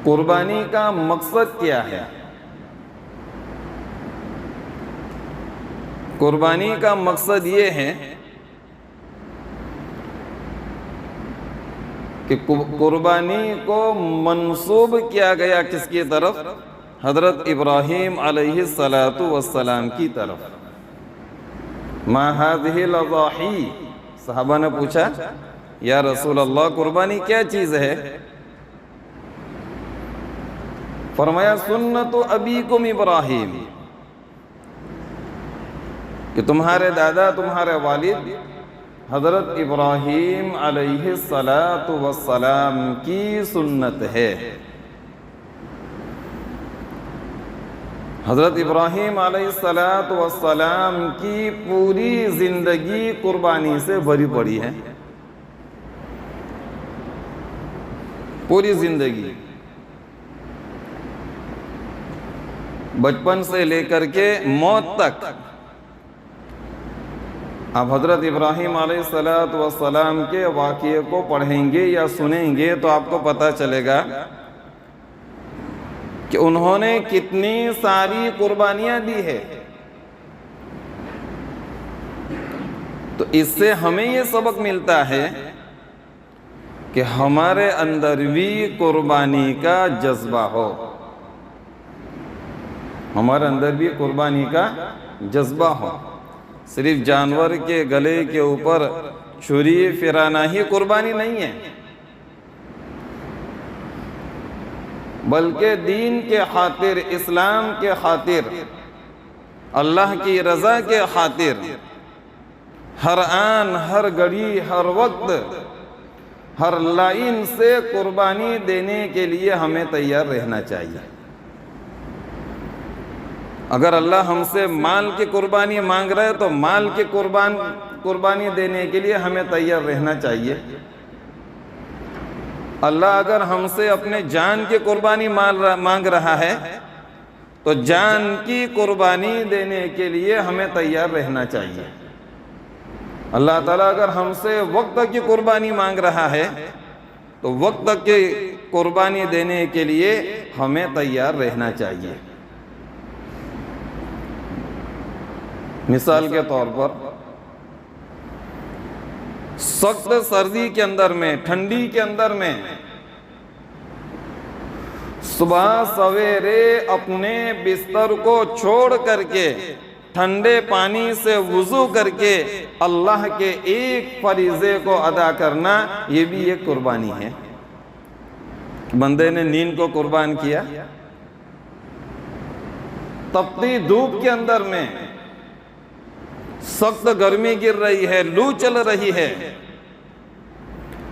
قربانی کا مقصد کیا ہے؟ قربانی کا مقصد یہ ہے کہ قربانی کو منسوب کیا گیا کس کی طرف؟ حضرت ابراہیم علیہ السلام کی طرف۔ ما هذه الاضاحی، صحابہ نے پوچھا یا رسول اللہ قربانی کیا چیز ہے؟ فرمایا سنت ابیکم ابراہیم، کہ تمہارے دادا تمہارے والد حضرت ابراہیم علیہ السلام کی سنت ہے۔ حضرت ابراہیم علیہ السلام کی پوری زندگی قربانی سے بھری پڑی ہے، پوری زندگی، بچپن سے لے کر کے موت تک۔ آپ حضرت ابراہیم علیہ السلام کے واقعے کو پڑھیں گے یا سنیں گے تو آپ کو پتہ چلے گا کہ انہوں نے کتنی ساری قربانیاں دی ہے۔ تو اس سے ہمیں یہ سبق ملتا ہے کہ ہمارے اندر بھی قربانی کا جذبہ ہو، ہمارے اندر بھی قربانی کا جذبہ ہو۔ صرف جانور کے گلے کے اوپر چھری پھرانا ہی قربانی نہیں ہے، بلکہ دین کے خاطر، اسلام کے خاطر، اللہ کی رضا کے خاطر ہر آن، ہر گھڑی، ہر وقت، ہر لائن سے قربانی دینے کے لیے ہمیں تیار رہنا چاہیے۔ اگر اللہ ہم سے مال کی قربانی مانگ رہا ہے تو مال کی قربانی دینے کے لیے ہمیں تیار رہنا چاہیے۔ اللہ اگر ہم سے اپنے جان کی قربانی مانگ رہا ہے تو جان کی قربانی دینے کے لیے ہمیں تیار رہنا چاہیے۔ اللہ تعالیٰ اگر ہم سے وقت کی قربانی مانگ رہا ہے تو وقت کی قربانی دینے کے لیے ہمیں تیار رہنا چاہیے۔ مثال کے طور پر سخت سردی کے اندر میں، ٹھنڈی کے اندر میں صبح سویرے اپنے بستر کو چھوڑ کر کے ٹھنڈے پانی سے وضو کر کے اللہ کے ایک فریضے کو ادا کرنا، یہ بھی ایک قربانی ہے۔ بندے نے نیند کو قربان کیا، تپتی دھوپ کے اندر میں سخت گرمی گر رہی ہے، لو چل رہی ہے،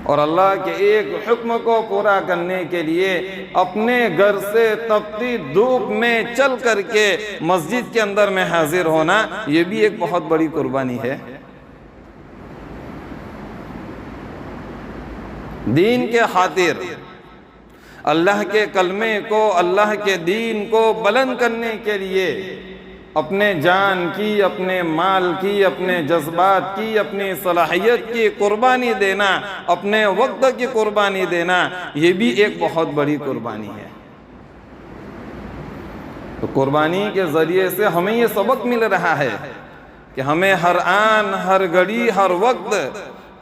اور اللہ کے ایک حکم کو پورا کرنے کے لیے اپنے گھر سے تپتی دھوپ میں چل کر کے مسجد کے اندر میں حاضر ہونا، یہ بھی ایک بہت بڑی قربانی ہے۔ دین کے خاطر، اللہ کے کلمے کو، اللہ کے دین کو بلند کرنے کے لیے اپنے جان کی، اپنے مال کی، اپنے جذبات کی، اپنی صلاحیت کی قربانی دینا، اپنے وقت کی قربانی دینا، یہ بھی ایک بہت بڑی قربانی ہے۔ تو قربانی کے ذریعے سے ہمیں یہ سبق مل رہا ہے کہ ہمیں ہر آن، ہر گھڑی، ہر وقت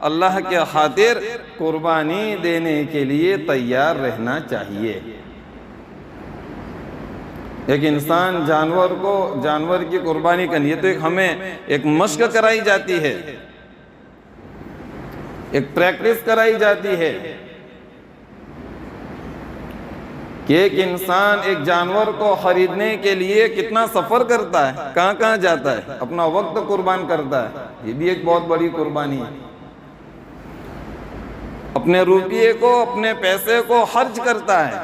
اللہ کے خاطر قربانی دینے کے لیے تیار رہنا چاہیے۔ ایک انسان جانور کی قربانی کرنی ہے تو ہمیں ایک مشق کرائی جاتی ہے، ایک پریکٹس کرائی جاتی ہے کہ ایک انسان ایک جانور کو خریدنے کے لیے کتنا سفر کرتا ہے، کہاں کہاں جاتا ہے، اپنا وقت قربان کرتا ہے، یہ بھی ایک بہت بڑی قربانی ہے۔ اپنے روپیے کو، اپنے پیسے کو خرچ کرتا ہے،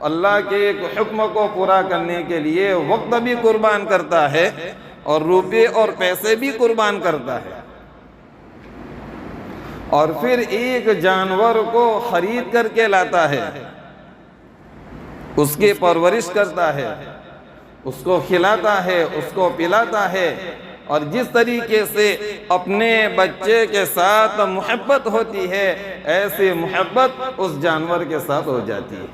اللہ کے ایک حکم کو پورا کرنے کے لیے وقت بھی قربان کرتا ہے اور روپے اور پیسے بھی قربان کرتا ہے، اور پھر ایک جانور کو خرید کر کے لاتا ہے، اس کی پرورش کرتا ہے، اس کو کھلاتا ہے، اس کو پلاتا ہے، اور جس طریقے سے اپنے بچے کے ساتھ محبت ہوتی ہے، ایسی محبت اس جانور کے ساتھ ہو جاتی ہے۔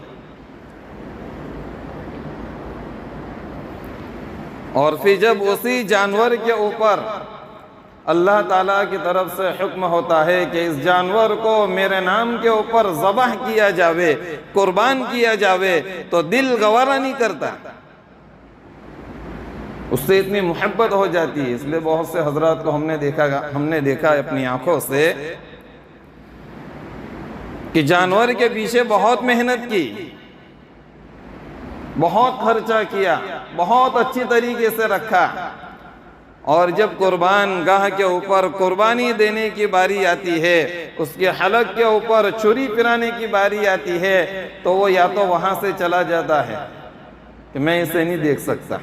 اور پھر جب اسی جانور کے اوپر اللہ تعالیٰ کی طرف سے حکم ہوتا ہے کہ اس جانور کو میرے نام کے اوپر ذبح کیا جاوے، قربان کیا جاوے، تو دل گوارا نہیں کرتا، اس سے اتنی محبت ہو جاتی ہے۔ اس لیے بہت سے حضرات کو ہم نے دیکھا اپنی آنکھوں سے کہ جانور کے پیچھے بہت محنت کی، بہت خرچہ کیا، بہت اچھی طریقے سے رکھا، اور جب قربان گاہ کے اوپر قربانی دینے کی باری آتی ہے، اس کے حلق کے اوپر چھری پھرانے کی باری آتی ہے، تو وہ یا تو وہاں سے چلا جاتا ہے کہ میں اسے نہیں دیکھ سکتا۔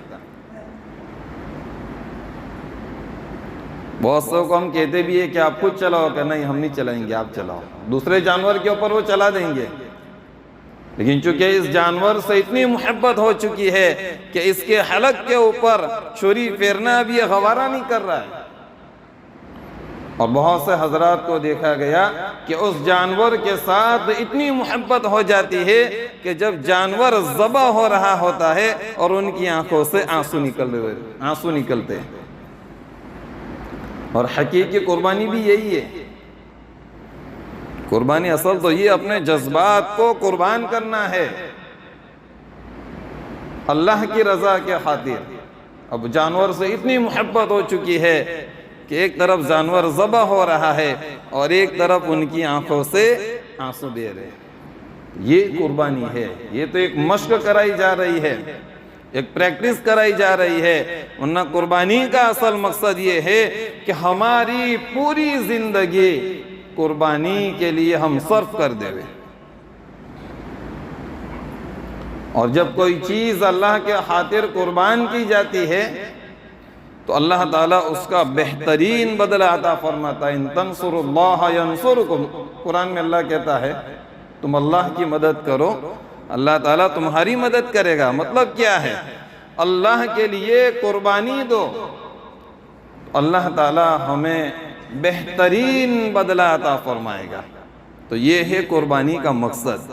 بہت سو کو ہم کہتے بھی ہیں کہ آپ خود چلاؤ، کہ نہیں ہم نہیں چلائیں گے، آپ چلاؤ، دوسرے جانور کے اوپر وہ چلا دیں گے، لیکن چونکہ اس جانور سے اتنی محبت ہو چکی ہے کہ اس کے حلق کے اوپر چھری پھیرنا بھی گوارا نہیں کر رہا ہے۔ اور بہت سے حضرات کو دیکھا گیا کہ اس جانور کے ساتھ اتنی محبت ہو جاتی ہے کہ جب جانور ذبح ہو رہا ہوتا ہے اور ان کی آنکھوں سے آنسو نکلتے ہیں۔ اور حقیقی قربانی بھی یہی ہے۔ قربانی اصل تو یہ اپنے جذبات کو قربان کرنا ہے اللہ کی رضا کے خاطر۔ اب جانور سے اتنی محبت ہو چکی ہے کہ ایک طرف جانور ذبح ہو رہا ہے اور ایک طرف ان کی آنکھوں سے آنسو بہ رہے ہیں۔ یہ قربانی ہے، یہ تو ایک مشق کرائی جا رہی ہے، ایک پریکٹس کرائی جا رہی ہے، ورنہ قربانی کا اصل مقصد یہ ہے کہ ہماری پوری زندگی قربانی کے لیے ہم صرف کر دے۔ اور جب کوئی چیز اللہ کے خاطر قربان کی جاتی ہے تو اللہ تعالیٰ اس کا بہترین بدلہ عطا فرماتا ہے۔ ان تنصروا اللہ ینصرکم، قرآن میں اللہ کہتا ہے تم اللہ کی مدد کرو، اللہ تعالیٰ تمہاری مدد کرے گا۔ مطلب کیا ہے؟ اللہ کے لیے قربانی دو، اللہ تعالیٰ ہمیں بہترین بدلہ عطا فرمائے گا۔ تو یہ ہے قربانی کا مقصد۔